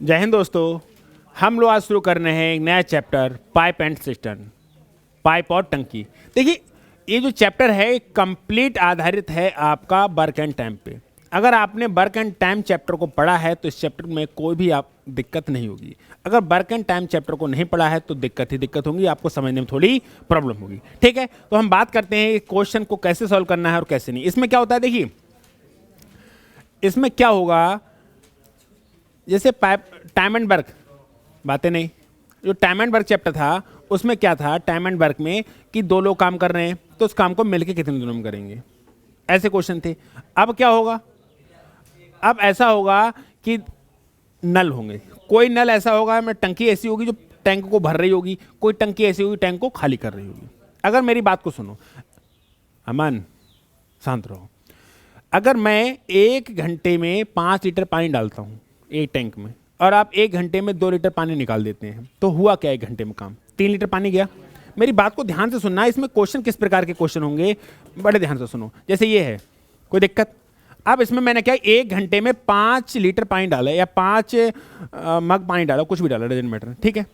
जय हिंद दोस्तों। हम लोग आज शुरू कर रहे हैं एक नया chapter pipe and system, pipe और टंकी। देखिए, ये जो चैप्टर है कंप्लीट आधारित है आपका वर्क एंड टाइम पे। अगर आपने वर्क एंड टाइम चैप्टर को पढ़ा है तो इस चैप्टर में कोई भी आप दिक्कत नहीं होगी। अगर वर्क एंड टाइम चैप्टर को नहीं पढ़ा है तो दिक्कत ही दिक्कत होगी, आपको समझने में थोड़ी प्रॉब्लम होगी। ठीक है, तो हम बात करते हैं क्वेश्चन को कैसे सॉल्व करना है और कैसे नहीं। इसमें क्या होता है, देखिए इसमें क्या होगा, जैसे पाइप टाइम एंड वर्क बातें नहीं, जो टाइम एंड वर्क चैप्टर था उसमें क्या था, टाइम एंड वर्क में कि दो लोग काम कर रहे हैं तो उस काम को मिलके कितने दिनों में करेंगे, ऐसे क्वेश्चन थे। अब क्या होगा, अब ऐसा होगा कि नल होंगे। कोई नल ऐसा होगा, मैं टंकी ऐसी होगी जो टैंक को भर रही होगी, कोई टंकी ऐसी होगी टैंक को खाली कर रही होगी। अगर मेरी बात को सुनो, अमन शांत रहो। अगर मैं 1 घंटे में 5 लीटर पानी डालता हूँ एक टैंक में और आप 1 घंटे में 2 लीटर पानी निकाल देते हैं तो हुआ क्या, 1 घंटे में काम 3 लीटर पानी गया। मेरी बात को ध्यान से सुनना, इसमें क्वेश्चन किस प्रकार के क्वेश्चन होंगे बड़े ध्यान से सुनो। जैसे ये है, कोई दिक्कत। अब इसमें मैंने क्या 1 घंटे में 5 लीटर पानी डाला या 5 मग पानी डाला, कुछ भी डाला, डजंट मैटर। ठीक है,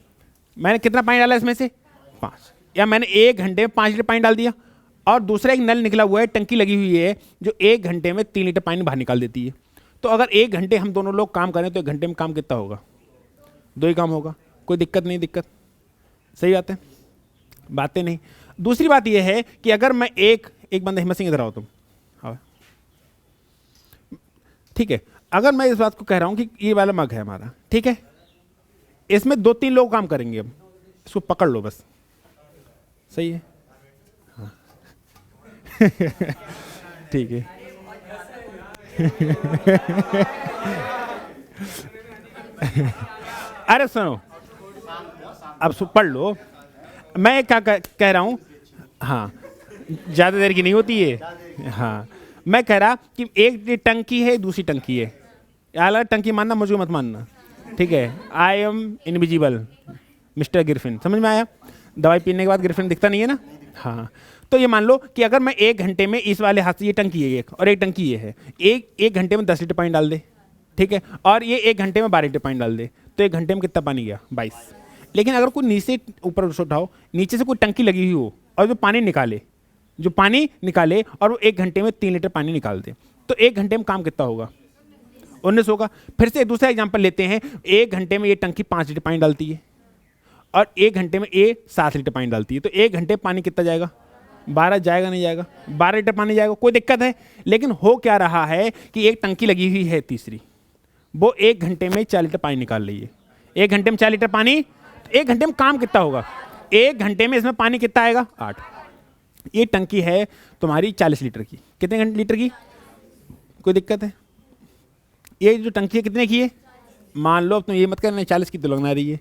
मैंने कितना पानी डाला इसमें से 5, या मैंने 1 घंटे में 5 लीटर पानी डाल दिया। और दूसरा एक नल निकला हुआ है, टंकी लगी हुई है जो 1 घंटे में 3 लीटर पानी बाहर निकाल देती है। तो अगर 1 घंटे हम दोनों लोग काम करें तो 1 घंटे में काम कितना होगा, 2 ही काम होगा। कोई दिक्कत नहीं, दिक्कत सही बात है, बातें नहीं। दूसरी बात यह है कि अगर मैं एक बंदा, हिम्मत सिंह इधर आओ तुम, आओ। ठीक है, अगर मैं इस बात को कह रहा हूं कि ये वाला मग है हमारा, ठीक है, इसमें 2-3 लोग काम करेंगे। अब इसको पकड़ लो बस, सही है, हाँ। ठीक है। अरे सुनो, अब पढ़ लो। मैं क्या कह रहा हूं, हाँ, ज्यादा देर की नहीं होती है। हाँ, मैं कह रहा कि एक टंकी है, दूसरी टंकी है। यार टंकी मानना, मुझे मत मानना, ठीक है। आई एम इनविजिबल मिस्टर गिरफिन, समझ में आया? दवाई पीने के बाद गिरफिन दिखता नहीं है ना। हाँ, तो ये मान लो कि अगर मैं 1 घंटे में इस वाले हाथ से, ये टंकी है एक और एक टंकी ये है, एक घंटे में 10 लीटर पानी डाल दे, ठीक है, और ये 1 घंटे में 12 लीटर पानी डाल दे, तो 1 घंटे में कितना पानी गया, 22। लेकिन अगर कोई नीचे ऊपर उठाओ, नीचे से कोई टंकी लगी हुई हो और जो पानी निकाले और वो 1 घंटे में 3 लीटर पानी निकाल दे, तो 1 घंटे में काम कितना होगा, 19 होगा। फिर से दूसरा एग्जाम्पल लेते हैं, 1 घंटे में ये टंकी 5 लीटर पानी डालती है और 1 घंटे में ये 7 लीटर पानी डालती है, तो 1 घंटे पानी कितना जाएगा, 12 जाएगा, नहीं जाएगा, 12 लीटर पानी जाएगा। कोई दिक्कत है। लेकिन हो क्या रहा है कि एक टंकी लगी हुई है तीसरी, वो 1 घंटे में 4 लीटर पानी निकाल रही है। 1 घंटे में 4 लीटर पानी, तो 1 घंटे में काम कितना होगा, 1 घंटे में इसमें पानी कितना आएगा, 8। ये टंकी है तुम्हारी 40 लीटर की, कितने लीटर की, कोई दिक्कत है? ये जो टंकी है कितने की है, मान लो, अब तुम ये मत करना 40 की तो लगना रही है,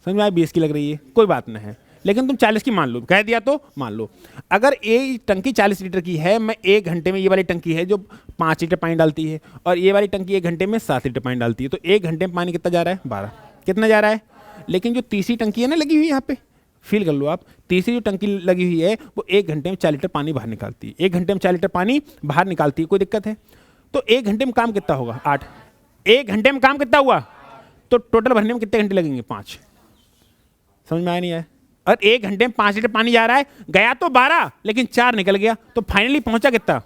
समझ में आया, 20 की लग रही है, कोई बात नहीं है, लेकिन तुम 40 की मान लो, कह दिया तो मान लो। अगर ये टंकी 40 लीटर की है, मैं 1 घंटे में, ये वाली टंकी है जो 5 लीटर पानी डालती है और ये वाली टंकी 1 घंटे में 7 लीटर पानी डालती है, तो 1 घंटे में पानी कितना जा रहा है, 12। कितना जा रहा है? लेकिन जो तीसरी टंकी है ना लगी हुई, यहाँ पे फील कर लो आप, तीसरी जो टंकी लगी हुई है वो 1 घंटे में 4 लीटर पानी बाहर निकालती है, 1 घंटे में 4 लीटर पानी बाहर निकालती है, कोई दिक्कत है? तो 1 घंटे में काम कितना होगा, 8। 1 घंटे में काम कितना हुआ, तो टोटल भरने में कितने घंटे लगेंगे, 5। समझ में आया नहीं आया? और 1 घंटे में 5 लीटर पानी जा रहा है, गया तो 12 लेकिन 4 निकल गया, तो फाइनली पहुंचा कितना,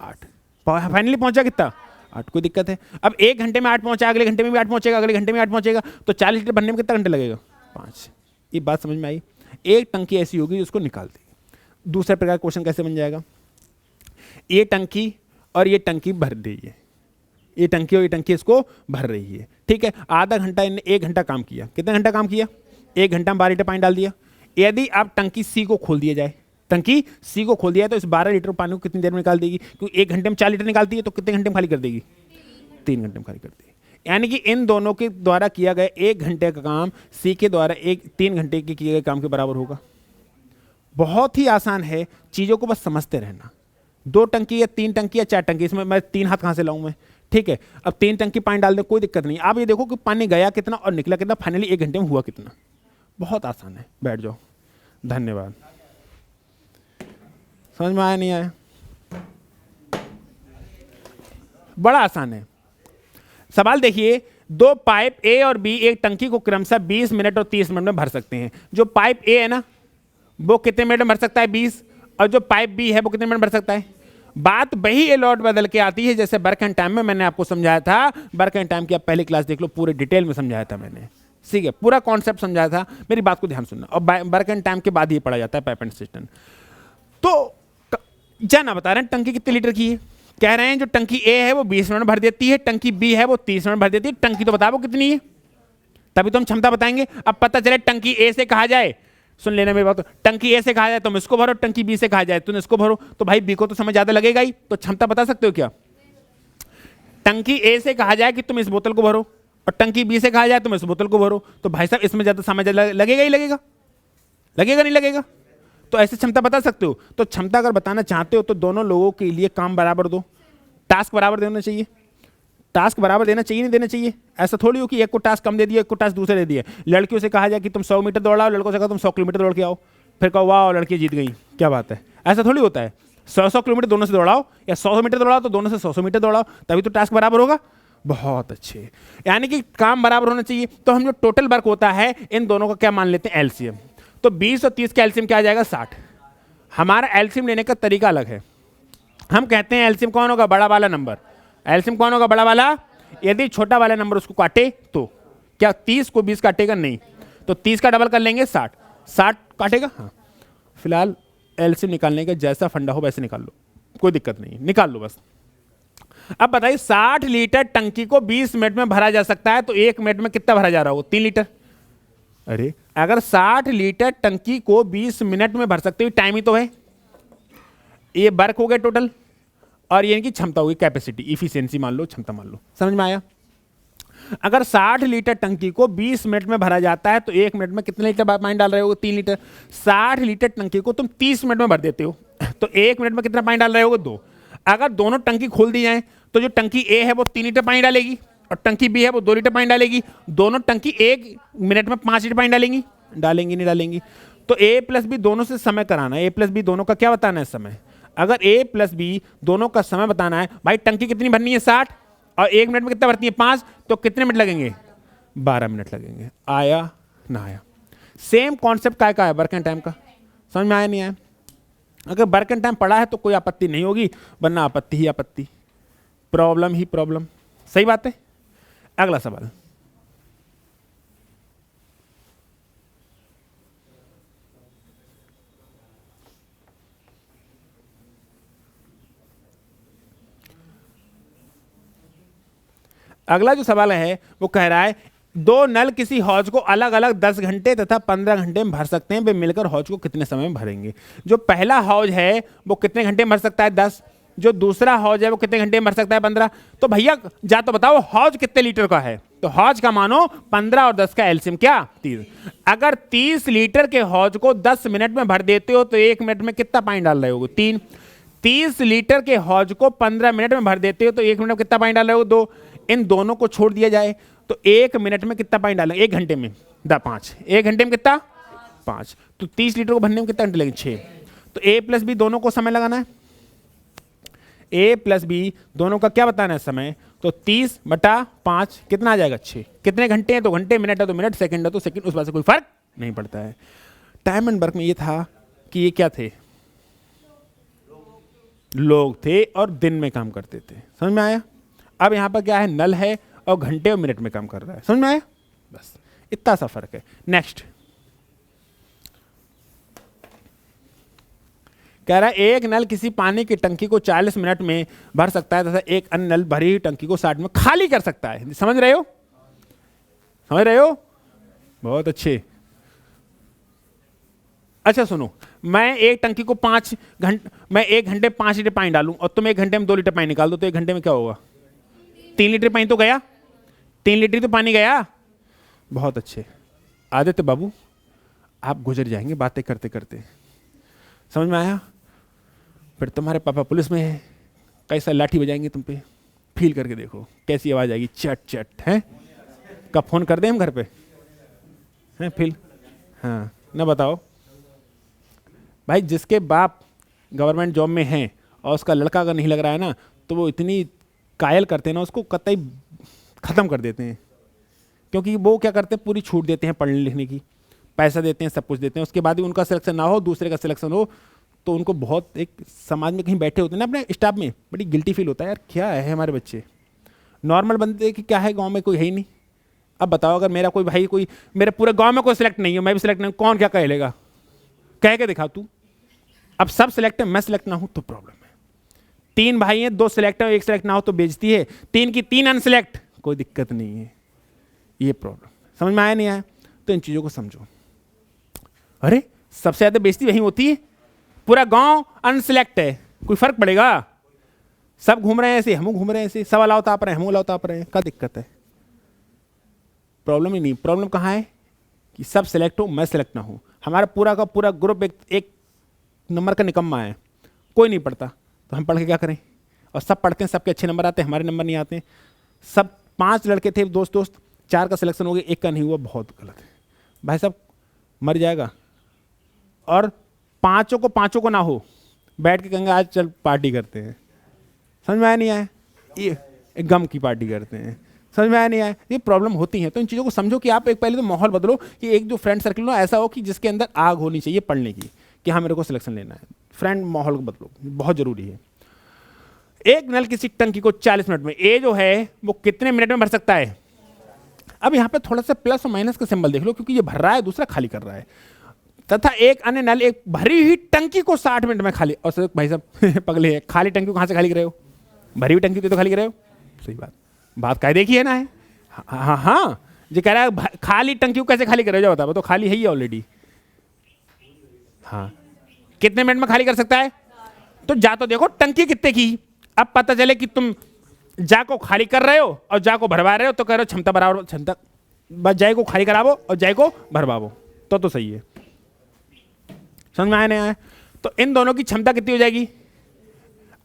8। फाइनली पहुंचा कितना, 8। कोई दिक्कत है? अब 1 घंटे में 8 पहुंचा, अगले घंटे में भी 8 पहुंचेगा, अगले घंटे में 8 पहुंचेगा, तो 40 लीटर भरने में कितना घंटे लगेगा, 5। ये बात समझ में आई? एक टंकी ऐसी होगी जिसको निकाल देगी। दूसरा प्रकार क्वेश्चन कैसे बन जाएगा, ये टंकी और ये टंकी भर रही है, ये टंकी और ये टंकी इसको भर रही है, ठीक है। आधा घंटा, इनने 1 घंटा काम किया। कितना घंटा काम किया, 1 घंटा में 12 लीटर पानी डाल दिया। यदि आप टंकी सी को खोल दिया जाए, टंकी सी को खोल दिया तो इस 12 लीटर पानी को कितनी देर में निकाल देगी, क्योंकि 1 घंटे में 4 लीटर निकालती है, तो कितने घंटे में खाली कर देगी, 3 घंटे में खाली कर देगी। यानी कि इन दोनों के द्वारा किया गया 1 घंटे का काम सी के द्वारा 3 घंटे के किए गए काम के बराबर होगा। बहुत ही आसान है, चीज़ों को बस समझते रहना। 2 टंकी या 3 टंकी या 4 टंकी, इसमें मैं 3 हाथ कहाँ से लाऊं मैं, ठीक है। अब 3 टंकी पानी डाल दे, कोई दिक्कत नहीं। आप ये देखो कि पानी गया कितना और निकला कितना, फाइनली 1 घंटे में हुआ कितना। बहुत आसान है, बैठ जाओ। धन्यवाद। समझ में आया नहीं आया? बड़ा आसान है। सवाल देखिए, दो पाइप ए और बी एक टंकी को क्रमशः 20 मिनट और 30 मिनट में भर सकते हैं। जो पाइप ए है ना वो कितने मिनट में भर सकता है 20, और जो पाइप बी है वो कितने मिनट में भर सकता है। बात वही ए लॉट बदल के आती है जैसे वर्क एंड टाइम में मैंने आपको समझाया था। वर्क एंड टाइम की आप पहली क्लास देख लो, पूरे डिटेल में समझाया था मैंने, ठीक है, पूरा कॉन्सेप्ट समझाया था। मेरी बात को ध्यान सुनना, और वर्क एंड टाइम के बाद ही पढ़ा जाता है पाइप एंड सिस्टम। तो जाना बता रहे हैं टंकी कितने लीटर की है, कह रहे हैं जो टंकी ए है वो 20 मिनट में भर देती है, टंकी बी है वो 30 मिनट में भर देती है। टंकी तो बताओ कितनी है, तभी तो हम क्षमता बताएंगे। अब पता चले टंकी ए से कहा जाए, सुन लेना मेरी बात, टंकी ए से कहा जाए तुम इसको भरो, टंकी बी से कहा जाए तुम इसको भरो, तो भाई बी को तो समय ज्यादा लगेगा ही, तो क्षमता बता सकते हो क्या। टंकी ए से कहा जाए कि तुम इस बोतल को भरो, और टंकी बी से कहा जाए तुम इस बोतल को भरो, तो भाई साहब इसमें ज्यादा समय लगेगा ही लगेगा, लगेगा नहीं लगेगा। तो ऐसे क्षमता बता सकते हो। तो क्षमता अगर बताना चाहते हो तो दोनों लोगों के लिए काम बराबर दो, टास्क बराबर देना चाहिए। टास्क बराबर देना चाहिए, नहीं देना चाहिए। ऐसा थोड़ी हो कि एक को टास्क कम दे दिया, एक को टास्क दूसरे दे दिया। लड़कियों से कहा जाए कि तुम 100 मीटर दौड़ाओ, लड़कों से कहा तुम 100 किलोमीटर दौड़ के आओ, फिर कहो वाह लड़की जीत गई, क्या बात है। ऐसा थोड़ी होता है। 100 किलोमीटर दोनों से दौड़ाओ, या 100 मीटर दौड़ाओ तो दोनों से 100 मीटर दौड़ाओ, तभी तो टास्क बराबर होगा। बहुत अच्छे, यानी कि काम बराबर होना चाहिए। तो हम जो टोटल वर्क होता है इन दोनों का क्या मान लेते हैं, एलसीएम। तो 20 और 30 का एलसीएम क्या आ जाएगा, 60। हमारा एलसीएम लेने का तरीका अलग है। हम कहते हैं एलसीएम कौन होगा, बड़ा वाला नंबर। एलसीएम कौन होगा, बड़ा वाला। यदि छोटा वाला नंबर उसको काटे तो क्या 30 को 20 काटेगा, नहीं, तो 30 का डबल कर लेंगे 60, 60 काटेगा। हाँ, फिलहाल एलसीएम निकालने का जैसा फंडा हो वैसे निकाल लो, कोई दिक्कत नहीं, निकाल लो बस। अब बताइए 60 लीटर टंकी को 20 मिनट में भरा जा सकता है, तो 1 मिनट में कितना भरा जा रहा होगा, 3 लीटर। अरे अगर 60 लीटर टंकी को 20 मिनट में भर सकते हो, टाइम ही तो है। ये वर्क हो गया टोटल, और ये इनकी क्षमता होगी, कैपेसिटी, इफिशिएंसी मान लो, क्षमता मान लो। समझ में आया। अगर 60 लीटर टंकी को 20 मिनट में भरा जाता है तो 1 मिनट में कितने लीटर पानी डाल रहे हो, 3 लीटर। 60 लीटर टंकी को तुम 30 मिनट में भर देते हो, तो 1 मिनट में कितना पानी डाल रहे हो, 2। अगर दोनों टंकी खोल दी जाए तो जो टंकी ए है वो 3 लीटर पानी डालेगी, और टंकी बी है वो 2 लीटर पानी डालेगी। दोनों टंकी 1 मिनट में 5 लीटर पानी डालेंगी, डालेंगी नहीं डालेंगी। तो ए प्लस बी दोनों से समय कराना है, ए प्लस बी दोनों का क्या बताना है, समय। अगर ए प्लस बी दोनों का समय बताना है, भाई टंकी कितनी भरनी है 60, और 1 मिनट में कितना भरती है 5, तो कितने मिनट लगेंगे, 12 मिनट लगेंगे। आया ना आया। सेम कॉन्सेप्ट का है वर्क एंड टाइम का, समझ में आया नहीं आया। अगर वर्क एंड टाइम पढ़ा है तो कोई आपत्ति नहीं होगी, वरना आपत्ति ही आपत्ति, प्रॉब्लम ही प्रॉब्लम। सही बात है। अगला सवाल, अगला जो सवाल है वो कह रहा है दो नल किसी हौज को अलग अलग 10 घंटे तथा 15 घंटे में भर सकते हैं, वे मिलकर हौज को कितने समय में भरेंगे। जो पहला हौज है वो कितने घंटे में भर सकता है, 10। जो दूसरा हौज है वो कितने घंटे में भर सकता है, 15। तो भैया जा तो बताओ हौज कितने लीटर का है। तो हौज का मानो 15 और 10 का एलसीएम क्या, 30। अगर 30 लीटर के हौज को 10 मिनट में भर देते हो तो 1 मिनट में कितना पानी डाल रहे हो, 3। 30 लीटर के हौज को 15 मिनट में भर देते हो तो 1 मिनट में कितना पानी डाल रहे हो, 2। इन दोनों को छोड़ दिया जाए तो 1 मिनट में कितना पानी डालेंगे, 1 घंटे में 5। 1 घंटे में कितना, 5। तो 30 लीटर को भरने में कितना घंटे लगेंगे, 6। तो ए प्लस बी दोनों को समय लगाना है। ए प्लस बी दोनों का क्या बताना है समय। तो 30/5 कितना आ जाएगा, 6। कितने घंटे हैं, तो घंटे, मिनट है तो मिनट, सेकंड है तो सेकंड, उस बात से कोई फर्क नहीं पड़ता है। टाइम एंड वर्क में ये था कि ये क्या थे, लोग थे और दिन में काम करते थे। समझ में आया। अब यहां पर क्या है, नल है और घंटे और मिनट में काम कर रहा है। समझ में आया, बस इतना सा फर्क है। नेक्स्ट कह रहा है एक नल किसी पानी की टंकी को 40 मिनट में भर सकता है तथा एक अन्य नल भरी हुई टंकी को 60 में खाली कर सकता है। समझ रहे हो, समझ रहे हो, बहुत अच्छे। अच्छा सुनो, मैं एक टंकी को 5 घंटे, मैं 1 घंटे 5 लीटर पानी डालूं और तुम 1 घंटे में 2 लीटर पानी निकाल दो, तो 1 घंटे में क्या होगा, 3 लीटर पानी तो गया, 3 लीटर तो पानी गया। बहुत अच्छे आदित्य बाबू, आप गुजर जाएंगे बातें करते करते। समझ में आया। फिर तुम्हारे पापा पुलिस में है, कैसा लाठी बजाएंगे तुम पे, फील करके देखो कैसी आवाज आएगी, चट चट है। कब फोन कर दें हम घर पे, हैं फील, हाँ ना बताओ भाई। जिसके बाप गवर्नमेंट जॉब में हैं और उसका लड़का अगर नहीं लग रहा है ना, तो वो इतनी कायल करते हैं ना उसको, कतई ख़त्म कर देते हैं, क्योंकि वो क्या करते हैं, पूरी छूट देते हैं पढ़ने लिखने की, पैसा देते हैं, सब कुछ देते हैं, उसके बाद भी उनका सिलेक्शन ना हो, दूसरे का सिलेक्शन हो, तो उनको बहुत एक समाज में कहीं बैठे होते हैं ना अपने स्टाफ में, बड़ी गिल्टी फील होता है, यार क्या है हमारे बच्चे, नॉर्मल बंदे की क्या है, गाँव में कोई है ही नहीं। अब बताओ अगर मेरा कोई भाई, कोई मेरे पूरे गाँव में कोई सिलेक्ट नहीं है, मैं भी सिलेक्ट नहीं, कौन क्या कह लेगा, कह के दिखा तू। अब सब सिलेक्ट है, मैं सिलेक्ट ना हूं तो प्रॉब्लम है। 3 भाई हैं, 2 सिलेक्ट है, 1 सिलेक्ट ना हो तो बेइज्जती है, 3 की 3 अनसिलेक्ट, कोई दिक्कत नहीं है। ये प्रॉब्लम समझ में आया नहीं आया, तो इन चीजों को समझो। अरे सबसे ज्यादा बेइज्जती वहीं होती है, पूरा गांव अनसिलेक्ट है, कोई फर्क पड़ेगा, सब घूम रहे हैं ऐसे, हम घूम रहे हैं ऐसे, सब अलाव ताप रहे हैं, हम अलाव ताप रहे हैं, क्या दिक्कत है। प्रॉब्लम ही नहीं, प्रॉब्लम कहाँ है कि सब सिलेक्ट हो, मैं सिलेक्ट ना हूं, हमारा पूरा का पूरा ग्रुप एक नंबर का निकम्मा है, कोई नहीं पढ़ता, तो हम पढ़ के क्या करें। और सब पढ़ते हैं, सबके अच्छे नंबर आते हैं, हमारे नंबर नहीं आते हैं। सब 5 लड़के थे दोस्त, 4 का सिलेक्शन हो गया, 1 का नहीं हुआ, बहुत गलत है भाई साहब, मर जाएगा। और पाँचों को ना हो, बैठ के कहेंगे आज चल पार्टी करते हैं, समझ में आया नहीं आया, ये एक गम की पार्टी करते हैं, समझ में आया नहीं आया, ये प्रॉब्लम होती है। तो इन चीज़ों को समझो कि आप एक पहले तो माहौल बदलो, कि एक जो फ्रेंड सर्कल हो ऐसा हो कि जिसके अंदर आग होनी चाहिए पढ़ने की, कि हाँ मेरे को सिलेक्शन लेना है, फ्रेंड माहौल को बदलो, बहुत जरूरी है। एक नल किसी टंकी को 40 मिनट में, ए जो है वो कितने मिनट में भर सकता है। अब यहाँ पे थोड़ा सा प्लस और माइनस का सिंबल देख लो, क्योंकि ये भर रहा है, दूसरा खाली कर रहा है, तथा एक अन्य नल एक भरी हुई टंकी को 60 मिनट में खाली। और सर भाई साहब पगले है, खाली टंकी को कहाँ से खाली कर रहे हो, भरी हुई टंकी तो खाली कर रहे हो, सही बात कायदे की है ना है। हाँ जो कह रहा है खाली टंकी को कैसे खाली कर रहे हो, बता, वो तो खाली है ही ऑलरेडी। हाँ कितने मिनट में खाली कर सकता है, तो जा तो देखो टंकी कितने की। अब पता चले कि तुम जा को खाली कर रहे हो और जा को भरवा रहे हो, तो कह रहे हो क्षमता बराबर, क्षमता बस जाए को खाली करावो और जाए को भरवावो, तो सही है। समझ में आया नहीं आया, तो इन दोनों की क्षमता कितनी हो जाएगी।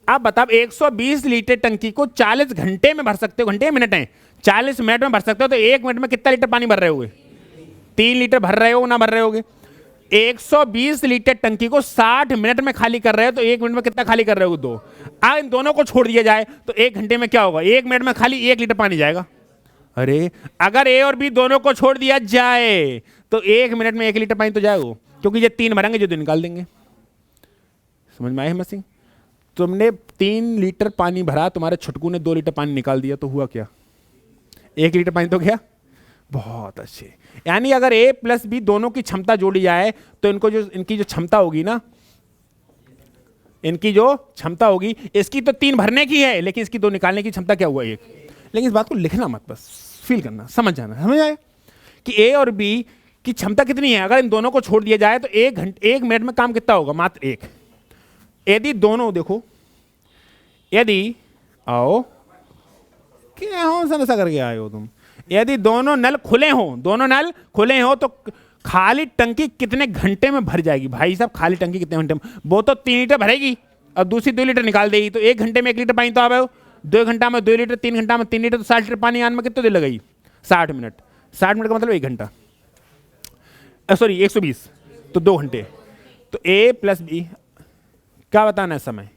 आप बताओ 120 लीटर टंकी को 40 घंटे में भर सकते हो, घंटे मिनट हैं, 40 मिनट में भर सकते हो, तो 1 मिनट में कितना लीटर पानी भर रहे होगे, 3 लीटर भर रहे हो ना भर रहे होगे। 120 लीटर टंकी को 60 मिनट में खाली कर रहे हो, तो 1 मिनट में कितना खाली कर रहे हो, 2। अब इन दोनों को छोड़ दिया जाए तो 1 घंटे में क्या होगा, 1 मिनट में खाली 1 लीटर पानी जाएगा। अरे अगर ए और बी दोनों को छोड़ दिया जाए तो 1 मिनट में 1 लीटर पानी तो जाएगा, क्योंकि ये 3 भरेंगे जो तो निकाल देंगे। समझ में आए हिम्मत सिंह, तुमने 3 लीटर पानी भरा, तुम्हारे छुटकू ने 2 लीटर पानी निकाल दिया, तो हुआ क्या, 1 लीटर पानी तो गया। बहुत अच्छे, यानी अगर ए प्लस बी दोनों की क्षमता जोड़ी जाए तो इनकी जो क्षमता होगी ना, इनकी जो क्षमता होगी, इसकी तो 3 भरने की है, लेकिन इसकी 2 निकालने की क्षमता क्या हुआ, 1। लेकिन इस बात को लिखना मत, बस फील करना, समझ जाना, समझ आए कि ए और बी की क्षमता कितनी है। अगर इन दोनों को छोड़ दिया जाए तो 1 मिनट में काम कितना होगा, मात्र 1। यदि दोनों देखो, यदि आओ क्या हो समझा करके आए हो तुम, यदि दोनों नल खुले हो तो खाली टंकी कितने घंटे में भर जाएगी। भाई साहब खाली टंकी कितने घंटे में, वो तो 3 लीटर भरेगी और दूसरी 2 लीटर निकाल देगी, तो 1 घंटे में 1 लीटर पानी तो आवे, 2 घंटा में 2 लीटर, 3 घंटा में 3 लीटर, तो 60 लीटर पानी आने में कितने देर लगेगी, 60 मिनट। 60 मिनट का मतलब 1 घंटा, सॉरी 120, तो 2 घंटे। तो ए प्लस बी क्या बताना है समय,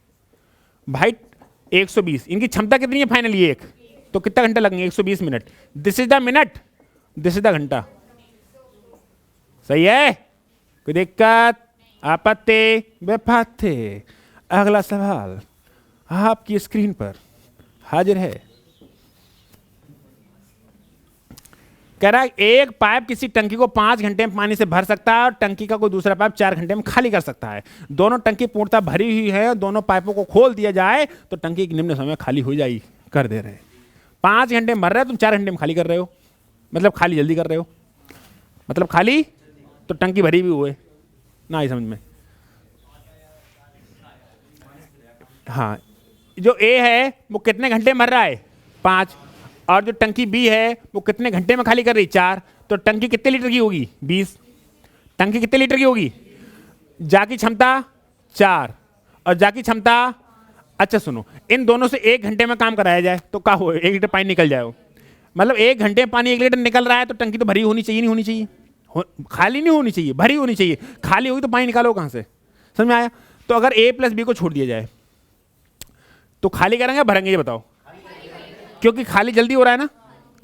भाई 120, इनकी क्षमता कितनी है फाइनली 1, तो कितना घंटा लगेंगे, 120 minute. This is the minute, this is the घंटा, सही है, कोई दिक्कत, आपत्ति, बेफाते। अगला सवाल आपकी स्क्रीन पर हाजिर है, कह रहा है एक पाइप किसी टंकी को 5 घंटे में पानी से भर सकता है और टंकी का कोई दूसरा पाइप 4 घंटे में खाली कर सकता है। दोनों टंकी पूर्णतः भरी हुई है, दोनों पाइपों को खोल दिया जाए तो टंकी निम्न समय में खाली हो जाएगी, कर दे रहे हैं। 5 घंटे में भर रहे हो, तुम 4 घंटे में खाली कर रहे हो, मतलब खाली जल्दी कर रहे हो, मतलब खाली तो टंकी भरी भी हुए ना, आई समझ में। हाँ जो ए है वो कितने घंटे में भर रहा है, 5, और जो टंकी बी है वो कितने घंटे में खाली कर रही, 4, तो टंकी कितने लीटर की होगी, 20। टंकी कितने लीटर की होगी, जा की क्षमता 4 और जा की क्षमता, अच्छा सुनो, इन दोनों से 1 घंटे में काम कराया जाए तो क्या हो, 1 लीटर पानी निकल जाए, मतलब 1 घंटे में पानी 1 लीटर निकल रहा है, तो टंकी तो भरी होनी चाहिए, नहीं होनी चाहिए, खाली नहीं होनी चाहिए, भरी होनी चाहिए। खाली होगी तो पानी निकालो कहां से, समझ में आया। तो अगर ए प्लस बी को छोड़ दिया जाए तो खाली करेंगे भरेंगे, ये बताओ, क्योंकि खाली जल्दी हो रहा है ना,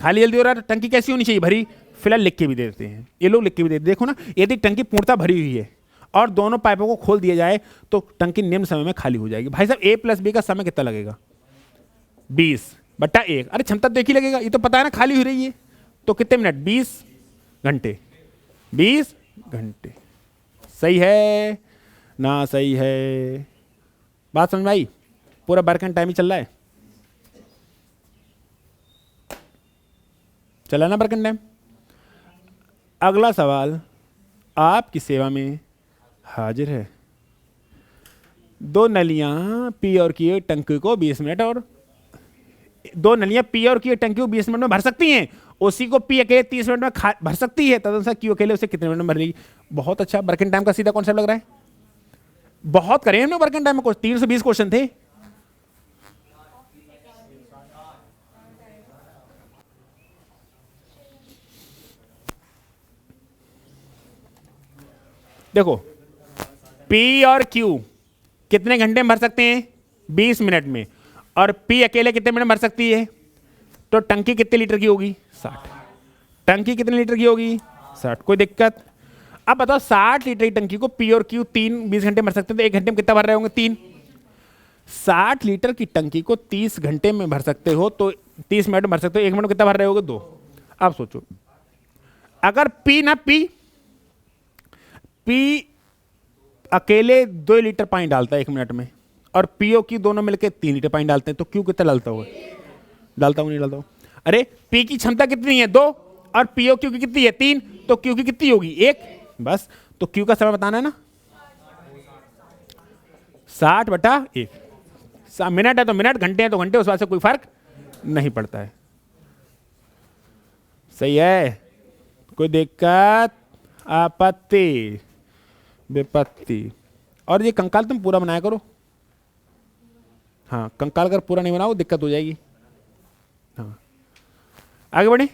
खाली जल्दी हो रहा है तो टंकी कैसी होनी चाहिए, भरी। फिलहाल लिख के भी दे देते हैं, ये लोग लिख के भी देते, देखो ना, यदि टंकी पूर्णतः भरी हुई है और दोनों पाइपों को खोल दिया जाए तो टंकी निम्न समय में खाली हो जाएगी। भाई साहब ए प्लस बी का समय कितना लगेगा, 20/1। अरे क्षमता तो एक ही लगेगा, ये तो पता है ना खाली हो रही है, तो कितने मिनट, 20 घंटे, 20 घंटे। सही है ना, सही है, बात समझ में आई। पूरा वर्क एंड टाइम ही चल रहा है, चला ना वर्क एंड टाइम। अगला सवाल आपकी सेवा में हाजिर है। दो नलियां पी और की टंकी को 20 मिनट और दो नलियां पी और की टंकी को 20 मिनट में भर सकती हैं, उसी को पी अकेले 30 मिनट में भर सकती है, तदनुसार क्यू अकेले उसे कितने मिनट में भर लेगी। बहुत अच्छा, वर्क एंड टाइम का सीधा कॉन्सेप्ट लग रहा है। बहुत करे हमने वर्क एंड टाइम में, 320 क्वेश्चन थे। देखो P और Q कितने घंटे में भर सकते हैं, 20 मिनट में, और P अकेले कितने मिनट में भर सकती है, तो टंकी कितने लीटर की होगी, 60। टंकी कितने लीटर की होगी, 60। कोई दिक्कत। अब बताओ 60 लीटर की टंकी को P और Q 20 घंटे में भर सकते हैं, तो एक घंटे में कितना भर रहे होंगे, 3। 60 लीटर की टंकी को 30 घंटे में भर सकते हो तो 30 मिनट में भर सकते हो, 1 मिनट में कितना भर रहे होगे, 2। अब सोचो अगर P अकेले 2 लीटर पानी डालता है 1 मिनट में, और पीओ की दोनों मिलकर 3 लीटर पानी डालते हैं, तो क्यू कितना डालता होगा, डालता हूँ नहीं डालता हूँ। अरे पी की क्षमता कितनी है, 2, और पीओ क्यू की कितनी है, 3, तो क्यू की कितनी होगी, 1। बस, तो क्यू का समय बताना है ना, 60/1। मिनट है तो मिनट, घंटे हैं तो घंटे, उस बात से कोई फर्क नहीं पड़ता है। सही है, कोई दिक्कत, आपत्ति, विपत्ति। और ये कंकाल तुम पूरा बनाया करो, हाँ कंकाल अगर पूरा नहीं बनाओ दिक्कत हो जाएगी। हाँ आगे बढ़े,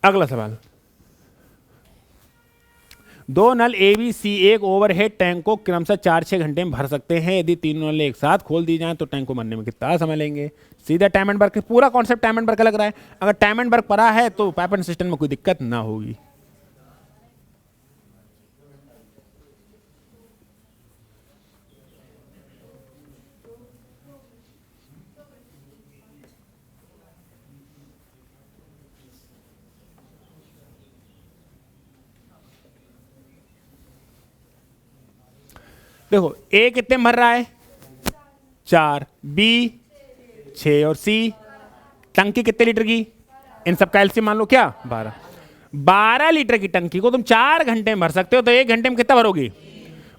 अगला सवाल। 2 नल ए बी सी एक ओवरहेड टैंक को क्रमशः 4-6 घंटे में भर सकते हैं। यदि तीनों नल एक साथ खोल दी जाएं तो टैंक को भरने में कितना समय लेंगे। सीधा टाइम एंड वर्क, पूरा कॉन्सेप्ट टाइम एंड वर्क का लग रहा है। अगर टाइम एंड वर्क पड़ा है तो पाइप एंड सिस्टम में कोई दिक्कत ना होगी। देखो ए कितने में भर रहा है, 4, बी 6 और सी टंकी कितने लीटर की, इन सब का एलसीएम मान लो क्या, 12 लीटर की टंकी को तुम 4 घंटे में भर सकते हो, तो 1 घंटे में कितना भरोगे।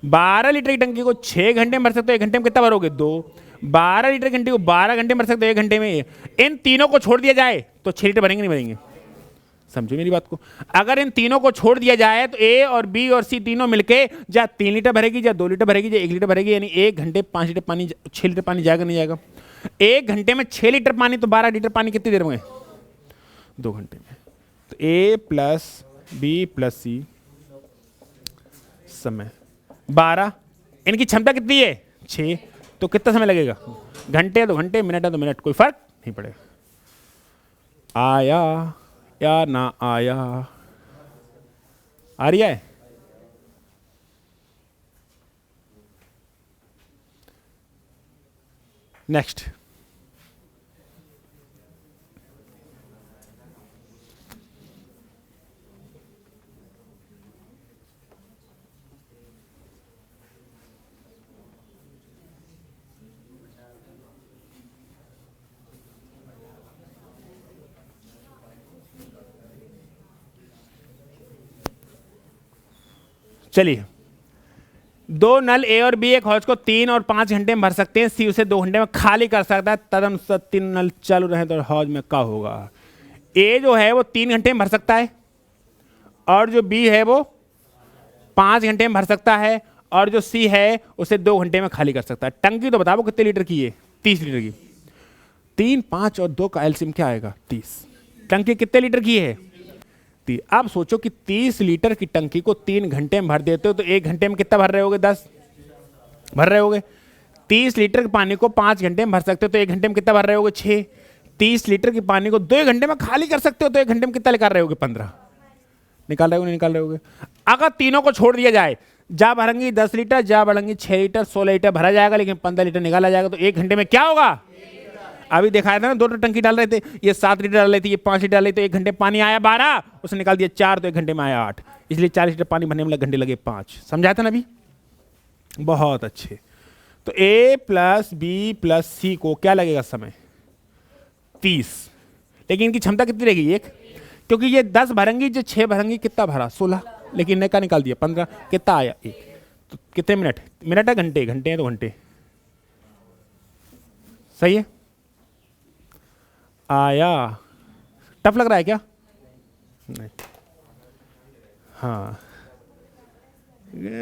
12 लीटर की टंकी को 6 घंटे में भर सकते हो, 1 घंटे में कितना भरोगे, 2। 12 लीटर की टंकी को 12 घंटे में भर सकते हो, 1 घंटे में। इन तीनों को छोड़ दिया जाए तो 6 लीटर भरेंगे नहीं भरेंगे, समझो मेरी बात को। अगर इन तीनों को छोड़ दिया जाए तो ए और बी और सी तीनों मिलके या 3 लीटर भरेगी, या 2 लीटर भरेगी, या 1 लीटर भरेगी, यानी 1 घंटे 5 लीटर पानी, 6 लीटर पानी जाएगा नहीं जाएगा। 1 घंटे में 6 लीटर पानी, तो 12 लीटर पानी कितनी देर में, 2 घंटे में। तो ए प्लस बी प्लस सी समय 12, इनकी क्षमता कितनी है 6, तो कितना समय लगेगा, घंटे है तो घंटे, मिनट है तो मिनट, कोई फर्क नहीं पड़ेगा। आया या ना आया, आ रही है। नेक्स्ट, चलिए। 2 नल ए और बी एक हौज को 3 और 5 घंटे में भर सकते हैं, सी उसे 2 घंटे में खाली कर सकता है। तदनुसार 3 नल चालू रहे तो हौज में क्या होगा। ए जो है वो 3 घंटे में भर सकता है, और जो बी है वो 5 घंटे में भर सकता है, और जो सी है उसे 2 घंटे में खाली कर सकता है। टंकी तो बताओ कितने लीटर की है, 30 लीटर की। 3, 5 और 2 का एलसीएम क्या आएगा, 30। टंकी कितने लीटर की है, अब सोचो कि 30 लीटर की टंकी को 3 घंटे में भर देते हो तो 1 घंटे में कितना भर रहे होगे, 10 भर रहे होगे। 30 लीटर के पानी को 5 घंटे में भर सकते हो तो 1 घंटे में कितना भर रहे होगे, 6। 30 लीटर की पानी को 2 घंटे में खाली कर सकते हो, तो 1 घंटे में कितना निकाल रहे होगे? 15 निकाल रहे हो, नहीं निकाल रहे होगे? अगर तीनों को छोड़ दिया जाए, जा भरेंगी 10 लीटर, जा भरेंगी 6 लीटर, 16 लीटर भरा जाएगा, लेकिन 15 लीटर निकाला जाएगा, तो 1 घंटे में क्या होगा? अभी दिखाया था ना, 2 टंकी डाल रहे थे, ये 7 लीटर डाल रही थी, ये 5 लीटर डाल रही, तो 1 घंटे पानी आया 12, उसने निकाल दिया 4, तो 1 घंटे में आया 8, इसलिए 40 लीटर पानी भरने में घंटे लगे 5। समझाया था ना अभी? बहुत अच्छे। तो A प्लस बी प्लस सी को क्या लगेगा समय? 30। लेकिन इनकी क्षमता कितनी रहेगी? 1, क्योंकि ये 10 भरेंगी, जो 6 भरेंगी, कितना भरा? 16, लेकिन ने का निकाल दिया 15, कितना आया? 1। तो कितने मिनट? मिनट है घंटे? घंटे हैं तो घंटे। सही है, आया। टफ लग रहा है क्या? नहीं, हाँ,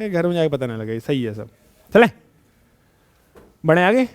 घर में जाके पता नहीं लगे। सही है सब। चले बढ़े आगे।